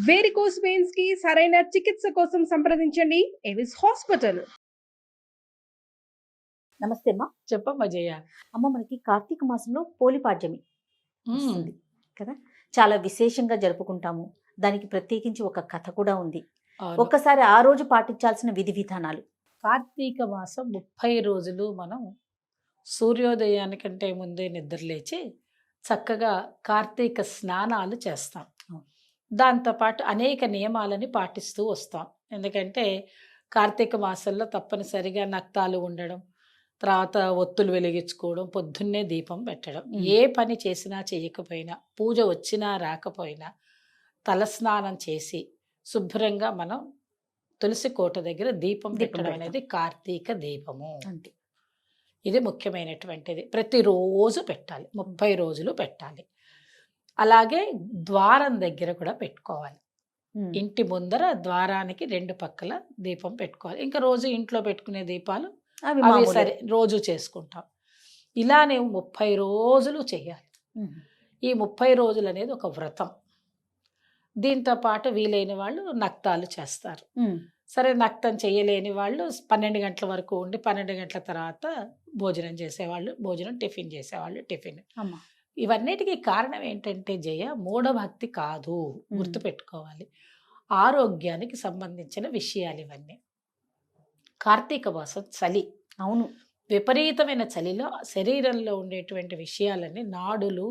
Varicose veins కి సరైన చికిత్స కోసం సంప్రదించండి ఎవిస్ హాస్పిటల్. నమస్తే అమ్మా. చెప్పమ్మా జయ. అమ్మ, మనకి కార్తీక మాసంలో పోలిపాడ్యమి మ్మ్. వస్తుంది కదా, చాలా విశేషంగా జరుపుకుంటాము. దానికి ప్రత్యేకించి ఒక కథ కూడా ఉంది. అవును. ఒక్కసారి ఆ రోజు పాటించాల్సిన విధి విధానాలు. కార్తీక మాసం 30 రోజులు మనం సూర్యోదయానికంటే ముందే నిద్రలేచి చక్కగా కార్తీక స్నానాలు చేస్తాం. దాంతోపాటు అనేక నియమాలని పాటిస్తూ వస్తాం. ఎందుకంటే కార్తీక మాసంలో తప్పనిసరిగా నక్తాలు ఉండడం, తర్వాత ఒత్తులు వెలిగించుకోవడం, పొద్దున్నే దీపం పెట్టడం, ఏ పని చేసినా చేయకపోయినా, పూజ వచ్చినా రాకపోయినా తలస్నానం చేసి శుభ్రంగా మనం తులసి కోట దగ్గర దీపం పెట్టడం అనేది కార్తీక దీపము. అంతే. ఇది ముఖ్యమైనటువంటిది. ప్రతిరోజు పెట్టాలి, 30 రోజులు పెట్టాలి. అలాగే ద్వారం దగ్గర కూడా పెట్టుకోవాలి. ఇంటి ముందర ద్వారానికి 2 పక్కల దీపం పెట్టుకోవాలి. ఇంకా రోజు ఇంట్లో పెట్టుకునే దీపాలు అవి సరే రోజు చేసుకుంటాం. ఇలానే 30 రోజులు చేయాలి. ఈ 30 రోజులు అనేది ఒక వ్రతం. దీంతో పాటు వీలైన వాళ్ళు నక్తాలు చేస్తారు. సరే, నక్తం చేయలేని వాళ్ళు 12 గంటల వరకు ఉండి 12 గంటల తర్వాత భోజనం చేసేవాళ్ళు భోజనం, టిఫిన్ చేసేవాళ్ళు టిఫిన్. ఇవన్నిటికీ కారణం ఏంటంటే జయ, మూఢభక్తి కాదు, గుర్తుపెట్టుకోవాలి. ఆరోగ్యానికి సంబంధించిన విషయాలు ఇవన్నీ. కార్తీక మాసం చలి, అవును, విపరీతమైన చలిలో శరీరంలో ఉండేటువంటి విషయాలన్నీ, నాడులు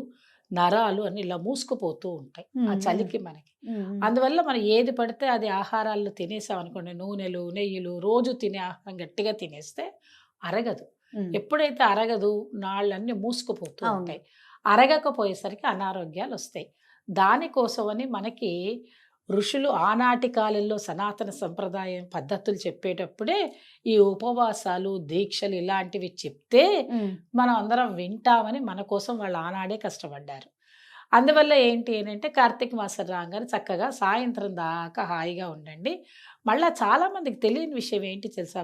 నరాలు అన్ని ఇలా మూసుకుపోతూ ఉంటాయి ఆ చలికి మనకి. అందువల్ల మనం ఏది పడితే అది ఆహారాల్లో తినేసాం అనుకోండి, నూనెలు నెయ్యిలు రోజు తినే ఆహారం గట్టిగా తినేస్తే అరగదు. ఎప్పుడైతే అరగదు, నాళ్ళన్నీ మూసుకుపోతూ ఉంటాయి. అరగకపోయేసరికి అనారోగ్యాలు వస్తాయి. దానికోసమని మనకి ఋషులు ఆనాటి కాలంలో సనాతన సంప్రదాయం పద్ధతులు చెప్పేటప్పుడే ఈ ఉపవాసాలు, దీక్షలు ఇలాంటివి చెప్తే మనం అందరం వింటామని మన కోసం వాళ్ళు ఆనాడే కష్టపడ్డారు. అందువల్ల ఏంటి అంటే కార్తీక మాసం రాగానే చక్కగా సాయంత్రం దాకా హాయిగా ఉండండి. మళ్ళీ చాలామందికి తెలియని విషయం ఏంటి తెలుసా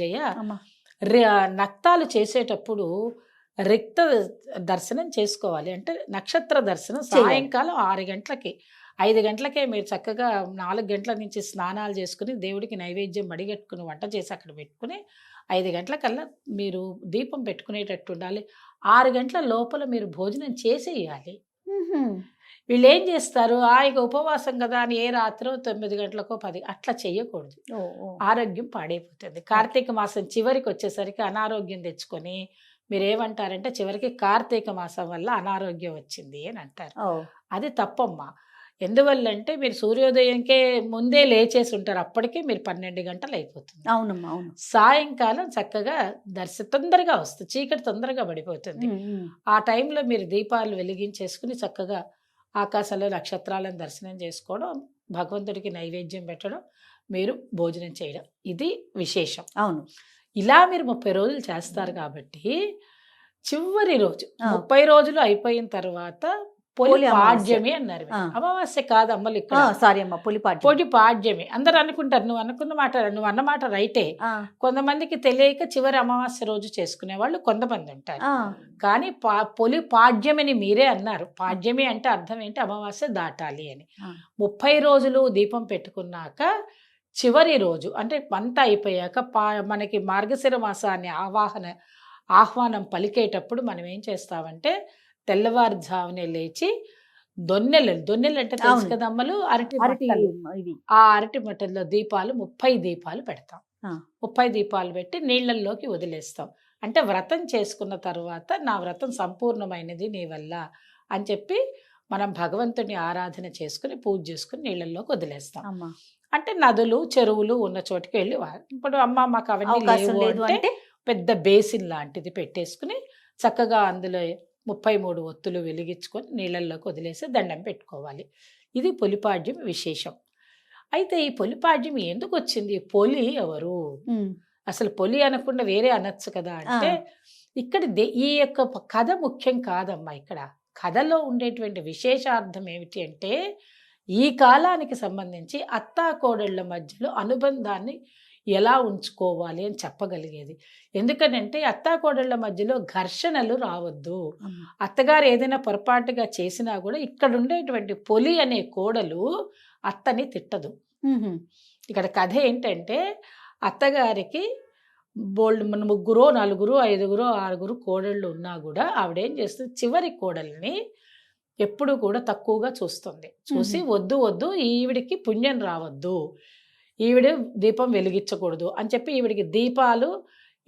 జయ, నక్తాలు చేసేటప్పుడు రిక్త దర్శనం చేసుకోవాలి. అంటే నక్షత్ర దర్శనం సాయంకాలం 6 గంటలకి, 5 గంటలకే మీరు చక్కగా 4 గంటల నుంచి స్నానాలు చేసుకుని దేవుడికి నైవేద్యం మడిగట్టుకుని వంట చేసి అక్కడ పెట్టుకుని 5 గంటలకల్లా మీరు దీపం పెట్టుకునేటట్టు ఉండాలి. 6 గంటల లోపల మీరు భోజనం చేసేయాలి. వీళ్ళు ఏం చేస్తారు, ఇక ఉపవాసం కదా అని ఏ రాత్రో 9 గంటలకో 10 అట్లా చేయకూడదు. ఆరోగ్యం పాడైపోతుంది. కార్తీక మాసం చివరికి వచ్చేసరికి అనారోగ్యం తెచ్చుకొని మీరు ఏమంటారంటే చివరికి కార్తీక మాసం వల్ల అనారోగ్యం వచ్చింది అని అంటారు. అది తప్పమ్మా. ఎందువల్లంటే మీరు సూర్యోదయంకే ముందే లేచేసి ఉంటారు, అప్పటికే మీరు 12 గంటలు అయిపోతుంది. అవునమ్మా, అవును. సాయంకాలం చక్కగా తొందరగా వస్తుంది, చీకటి తొందరగా పడిపోతుంది. ఆ టైంలో మీరు దీపాలు వెలిగించేసుకుని చక్కగా ఆకాశంలో నక్షత్రాలను దర్శనం చేసుకోవడం, భగవంతుడికి నైవేద్యం పెట్టడం, మీరు భోజనం చేయడం, ఇది విశేషం. అవును. ఇలా మీరు 30 రోజులు చేస్తారు కాబట్టి చివరి రోజు 30 రోజులు అయిపోయిన తర్వాత పొలిపాడ్యమి అన్నారు. అమావాస్య కాదు అమ్మలు ఇక్కడ, సారీ అమ్మ, పొలిపాడ్యమి. అందరు అనుకుంటారు, నువ్వు అన్నమాట రైటే. కొంతమందికి తెలియక చివరి అమావాస్య రోజు చేసుకునే వాళ్ళు కొంతమంది ఉంటారు. కానీ పొలిపాడ్యమిని మీరే అన్నారు. పాడ్యమి అంటే అర్థం ఏంటి, అమావాస్య దాటాలి అని. 30 రోజులు దీపం పెట్టుకున్నాక చివరి రోజు అంటే అంతా అయిపోయాక మనకి మార్గశిర మాసాన్ని ఆహ్వానం పలికేటప్పుడు మనం ఏం చేస్తామంటే తెల్లవారుజామునే లేచి దొన్నెలు అంటే తెలుసు కదా అమ్మలు, ఆ అరటి మట్టల్లో దీపాలు 30 దీపాలు పెడతాం. 30 దీపాలు పెట్టి నీళ్ళల్లోకి వదిలేస్తాం. అంటే వ్రతం చేసుకున్న తర్వాత నా వ్రతం సంపూర్ణమైనది నీ వల్ల అని చెప్పి మనం భగవంతుని ఆరాధన చేసుకుని పూజ చేసుకుని నీళ్ళల్లోకి వదిలేస్తాం. అంటే నదులు చెరువులు ఉన్న చోటుకి వెళ్ళి, ఇప్పుడు అమ్మ మాకు అవన్నీ లేవు అంటే పెద్ద బేసిన్ లాంటిది పెట్టేసుకుని చక్కగా అందులో 33 ఒత్తులు వెలిగించుకొని నీళ్ళల్లోకి వదిలేసి దండం పెట్టుకోవాలి. ఇది పొలిపాడ్యం విశేషం. అయితే ఈ పొలిపాడ్యం ఎందుకు వచ్చింది, పొలి ఎవరు, అసలు పొలి అనకుండా వేరే అనొచ్చు కదా అంటే ఇక్కడ ఈ యొక్క కథ ముఖ్యం కాదమ్మా. ఇక్కడ కథలో ఉండేటువంటి విశేషార్థం ఏమిటి అంటే ఈ కాలానికి సంబంధించి అత్తాకోడళ్ళ మధ్యలో అనుబంధాన్ని ఎలా ఉంచుకోవాలి అని చెప్పగలిగేది. ఎందుకనంటే అత్తాకోడళ్ళ మధ్యలో ఘర్షణలు రావద్దు. అత్తగారు ఏదైనా పొరపాటుగా చేసినా కూడా ఇక్కడ ఉండేటువంటి పొలి అనే కోడలు అత్తని తిట్టదు. మ్మ్. ఇక్కడ కథ ఏంటంటే అత్తగారికి బోల్డ్ మన 3, 4, 5, 6 కోడళ్ళు ఉన్నా కూడా ఆవిడేం చేస్తుంది, చివరి కోడల్ని ఎప్పుడు కూడా తక్కువగా చూస్తుంది. చూసి వద్దు వద్దు ఈవిడికి పుణ్యం రావద్దు, ఈవిడ దీపం వెలిగించకూడదు అని చెప్పి ఈవిడికి దీపాలు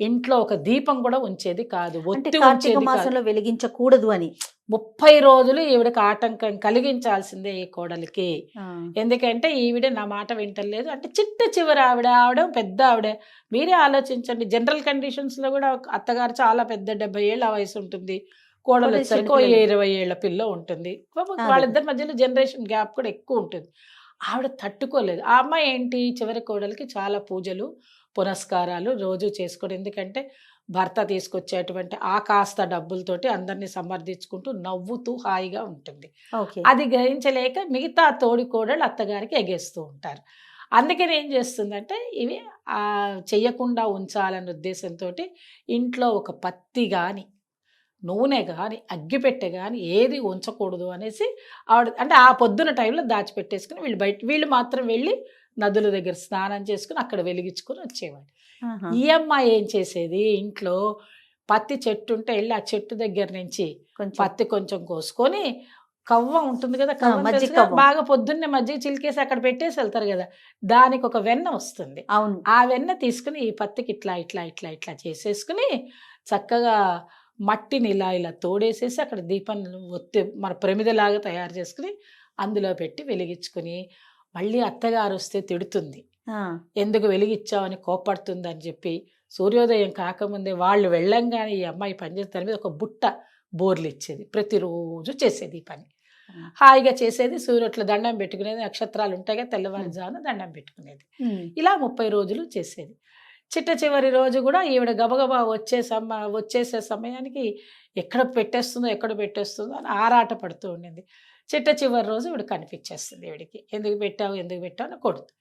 ఇంట్లో ఒక దీపం కూడా ఉంచేది కాదు, అంటే ఒత్తి కార్తీక ఉంచేది కాదు. మాసంలో వెలిగించకూడదు అని. 30 రోజులు ఈవిడకి ఆటంకం కలిగించాల్సిందే ఈ కోడలికి. ఆ. ఎందుకంటే ఈవిడ నా మాట వింటలేదు అంటే చివరి ఆవిడ పెద్ద ఆవిడ. మీరే ఆలోచించండి, జనరల్ కండిషన్స్ లో కూడా అత్తగారు చాలా పెద్ద 70 ఏళ్ళ వయసు ఉంటుంది, కోడలు కోడలు వచ్చేసరికి చిన్నపిల్ల. 20 ఏళ్ల పిల్ల ఉంటుంది. వాళ్ళిద్దరి మధ్యలో జనరేషన్ గ్యాప్ కూడా ఎక్కువ ఉంటుంది. ఆవిడ తట్టుకోలేదు. ఆ అమ్మాయి ఏంటి, చివరి కోడలికి చాలా పూజలు పునస్కారాలు రోజు చేసుకోవడం. ఎందుకంటే భర్త తీసుకొచ్చేటువంటి ఆ కాస్త డబ్బులతోటి అందరినీ సమర్థించుకుంటూ నవ్వుతూ హాయిగా ఉంటుంది. ఓకే. అది గ్రహించలేక మిగతా తోడి కోడళ్ళు అత్తగారికి ఎగేస్తూ ఉంటారు. అందుకని ఏం చేస్తుందంటే ఇవి చెయ్యకుండా ఉంచాలన్న ఉద్దేశంతో ఇంట్లో ఒక పత్తి కానీ నూనె కానీ అగ్గిపెట్టె కానీ ఏది ఉంచకూడదు అనేసి ఆవిడ అంటే ఆ పొద్దున టైంలో దాచిపెట్టేసుకుని వీళ్ళు మాత్రం వెళ్ళి నదుల దగ్గర స్నానం చేసుకుని అక్కడ వెలిగించుకొని వచ్చేవాడు. ఆహా. ఈ అమ్మాయి ఏం చేసేది, ఇంట్లో పత్తి చెట్టు ఉంటే వెళ్ళి ఆ చెట్టు దగ్గర నుంచి కొంచెం పత్తి కొంచెం కోసుకొని కవ్వ ఉంటుంది కదా, కవ్వం మజ్జిగ తెలుసు కదా, కవ్వం. బాగా పొద్దున్నే మజ్జిగ చిలికేసి అక్కడ పెట్టేసి వెళ్తారు కదా, దానికి ఒక వెన్న వస్తుంది. అవును. ఆ వెన్న తీసుకుని ఈ పత్తికి ఇట్లా ఇట్లా ఇట్లా ఇట్లా చేసేసుకుని చక్కగా మట్టిని ఇలా తోడేసేసి అక్కడ దీపం ఒత్తి మన ప్రమిదలాగా తయారు చేసుకుని అందులో పెట్టి వెలిగించుకుని మళ్ళీ అత్తగారు వస్తే తిడుతుంది, ఆ. ఎందుకు వెలిగించావని కోపడుతుంది అని చెప్పి సూర్యోదయం కాకముందే వాళ్ళు వెళ్ళంగానే ఈ అమ్మాయి పనిచేసే దాని మీద ఒక బుట్ట బోర్లు ఇచ్చేది. ప్రతిరోజు చేసేది ఈ పని, హాయిగా చేసేది. సూర్యుట్ల దండం పెట్టుకునేది, నక్షత్రాలు ఉంటాయి కదా, తెల్లవారుజామున దండం పెట్టుకునేది. ఇలా 30 రోజులు చేసేది. చివరి రోజు కూడా ఈవిడ గబగబా వచ్చేసే సమయానికి ఎక్కడ పెట్టేస్తుందో అని ఆరాట పడుతూ ఉండింది. చివరి రోజు ఈవిడ కనిపించేస్తుంది. ఈవిడికి ఎందుకు పెట్టావు అని కొడుతుంది.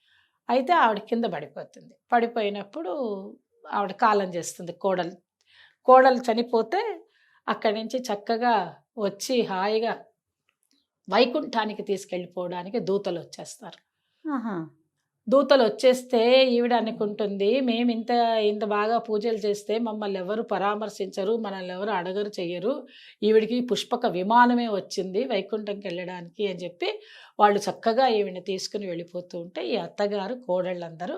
అయితే ఆవిడ కింద పడిపోతుంది. పడిపోయినప్పుడు ఆవిడ కాలం చేస్తుంది. కోడలు చనిపోతే అక్కడి నుంచి చక్కగా వచ్చి హాయిగా వైకుంఠానికి తీసుకెళ్ళిపోవడానికి దూతలు వచ్చేస్తారు. ఆహా. దూతలు వచ్చేస్తే ఈవిడ అనుకుంటుంది, మేము ఇంత బాగా పూజలు చేస్తే మమ్మల్ని ఎవరు పరామర్శించరు, మనల్ని ఎవరు అడగరు, చెయ్యరు, ఈవిడికి పుష్పక విమానమే వచ్చింది వైకుంఠంకి వెళ్ళడానికి అని చెప్పి వాళ్ళు చక్కగా ఈవిడని తీసుకుని వెళ్ళిపోతూ ఉంటే ఈ అత్తగారు కోడళ్ళందరూ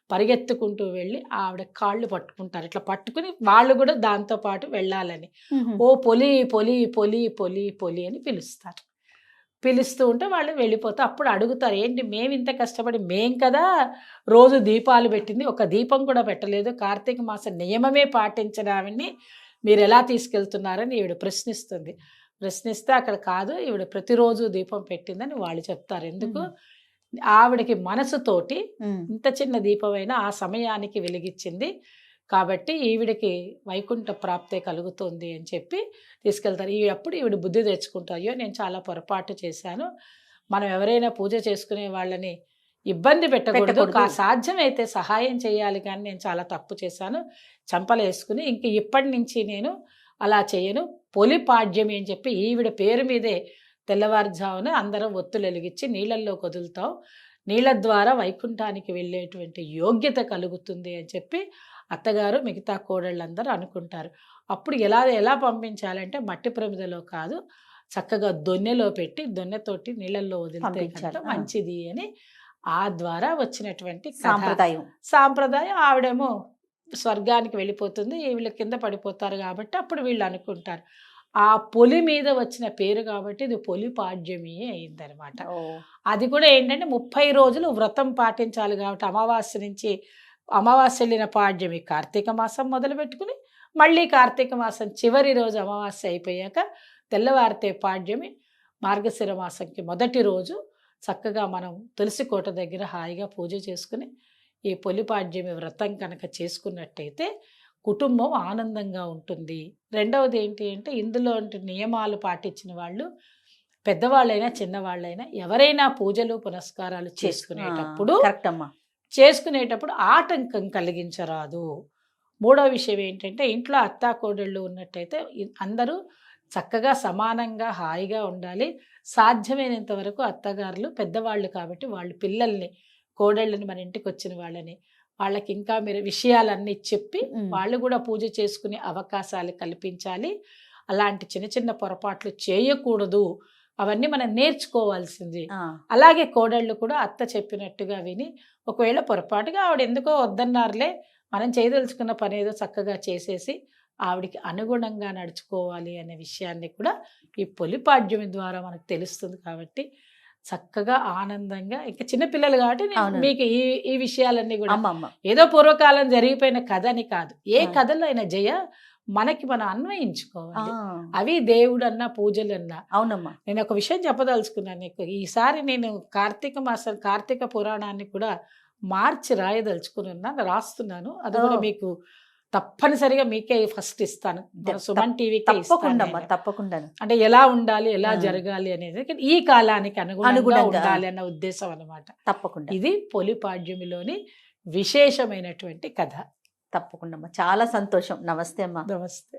పరిగెత్తుకుంటూ వెళ్ళి ఆవిడ కాళ్ళు పట్టుకుంటారు. ఇట్లా పట్టుకుని వాళ్ళు కూడా దాంతో పాటు వెళ్ళాలని ఓ పొలి పొలి పొలి పొలి పొలి అని పిలుస్తారు. పిలుస్తూ ఉంటే వాళ్ళు వెళ్ళిపోతే అప్పుడు అడుగుతారు, ఏంటి మేము ఇంత కష్టపడి మేం కదా రోజు దీపాలు పెట్టింది, ఒక దీపం కూడా పెట్టలేదు, కార్తీక మాస నియమమే పాటించిన ఆవిడ్ని మీరు ఎలా తీసుకెళ్తున్నారని ఈవిడ ప్రశ్నిస్తే అక్కడ కాదు, ఈవిడ ప్రతిరోజు దీపం పెట్టిందని వాళ్ళు చెప్తారు. ఎందుకు, ఆవిడకి మనసుతోటి ఇంత చిన్న దీపమైనా ఆ సమయానికి వెలిగించింది కాబట్టి ఈవిడికి వైకుంఠ ప్రాప్తే కలుగుతుంది అని చెప్పి తీసుకెళ్తారు. అప్పుడు ఈవిడ బుద్ధి తెచ్చుకుంటారు, అయ్యో నేను చాలా పొరపాటు చేశాను, మనం ఎవరైనా పూజ చేసుకునే వాళ్ళని ఇబ్బంది పెట్టకూడదు, సాధ్యమైతే సహాయం చేయాలి, కానీ నేను చాలా తప్పు చేశాను, చంపలేసుకుని ఇంక ఇప్పటి నుంచి నేను అలా చేయను, పొలిపాడ్యమి అని చెప్పి ఈవిడ పేరు మీదే తెల్లవారుజామున అందరం ఒత్తులు వెలిగించి నీళ్ళల్లో వదులుతాం, నీళ్ళ ద్వారా వైకుంఠానికి వెళ్ళేటువంటి యోగ్యత కలుగుతుంది అని చెప్పి అత్తగారు మిగతా కోడళ్ళందరూ అనుకుంటారు. అప్పుడు ఎలా పంపించాలంటే మట్టి ప్రమిదలో కాదు, చక్కగా దొన్నెలో పెట్టి దొన్నెతోటి నీళ్ళల్లో వదిలితే కనుక మంచిది అని ఆ ద్వారా వచ్చినటువంటి సాంప్రదాయం. ఆవిడేమో స్వర్గానికి వెళ్ళిపోతుంది, వీళ్ళు కింద పడిపోతారు కాబట్టి అప్పుడు వీళ్ళు అనుకుంటారు. ఆ పొలి మీద వచ్చిన పేరు కాబట్టి ఇది పొలిపాడ్యమి అయిందనమాట. అది కూడా ఏంటంటే 30 రోజులు వ్రతం పాటించాలి కాబట్టి అమావాస్య వెళ్ళిన పాడ్యమి కార్తీక మాసం మొదలు పెట్టుకుని మళ్ళీ కార్తీక మాసం చివరి రోజు అమావాస్య అయిపోయాక తెల్లవారితే పాడ్యమి మార్గశిర మాసంకి మొదటి రోజు చక్కగా మనం తులసి కోట దగ్గర హాయిగా పూజ చేసుకుని ఈ పొలిపాడ్యమి వ్రతం కనుక చేసుకున్నట్టయితే కుటుంబం ఆనందంగా ఉంటుంది. రెండవది ఏంటి అంటే ఇందులో నియమాలు పాటించిన వాళ్ళు పెద్దవాళ్ళైనా చిన్నవాళ్ళైనా ఎవరైనా పూజలు పునస్కారాలు చేసుకునేటప్పుడు ఆటంకం కలిగించరాదు. మూడో విషయం ఏంటంటే ఇంట్లో అత్తాకోడళ్ళు ఉన్నట్టయితే అందరూ చక్కగా సమానంగా హాయిగా ఉండాలి. సాధ్యమైనంత వరకు అత్తగారులు పెద్దవాళ్ళు కాబట్టి వాళ్ళు పిల్లల్ని, కోడళ్ళని, మన ఇంటికి వచ్చిన వాళ్ళకి ఇంకా మీరు విషయాలన్నీ చెప్పి వాళ్ళు కూడా పూజ చేసుకునే అవకాశాలు కల్పించాలి. అలాంటి చిన్న చిన్న పొరపాట్లు చేయకూడదు, అవన్నీ మనం నేర్చుకోవాల్సింది. అలాగే కోడళ్ళు కూడా అత్త చెప్పినట్టుగా విని, ఒకవేళ పొరపాటుగా ఆవిడ ఎందుకో వద్దన్నారులే, మనం చేయదలుచుకున్న పని ఏదో చక్కగా చేసేసి ఆవిడికి అనుగుణంగా నడుచుకోవాలి అనే విషయాన్ని కూడా ఈ పొలిపాడ్యమి ద్వారా మనకు తెలుస్తుంది. కాబట్టి చక్కగా ఆనందంగా, ఇంకా చిన్నపిల్లలు కాబట్టి మీకు ఈ విషయాలన్నీ కూడా ఏదో పూర్వకాలం జరిగిపోయిన కథ అని కాదు, ఏ కథలో అయినా జయ మనకి మనం అన్వయించుకోవాలి. అవి దేవుడు అన్నా పూజలు అన్నా. అవునమ్మా. నేను ఒక విషయం చెప్పదలుచుకున్నాను నీకు. ఈసారి నేను కార్తీక పురాణాన్ని కూడా మార్చి రాయదలుచుకుని రాస్తున్నాను. అది కూడా మీకు తప్పనిసరిగా మీకే ఫస్ట్ ఇస్తాను, సుమన్ టీవీకే ఇస్తాను. తప్పకుండా. అంటే ఎలా ఉండాలి, ఎలా జరగాలి అనేది ఈ కాలానికి అనుగుణంగా ఉండాలి అన్న ఉద్దేశం అన్నమాట. తప్పకుండా. ఇది పొలిపాడ్యమిలోని విశేషమైనటువంటి కథ. తప్పకుండా. చాలా సంతోషం. నమస్తే అమ్మా. నమస్తే.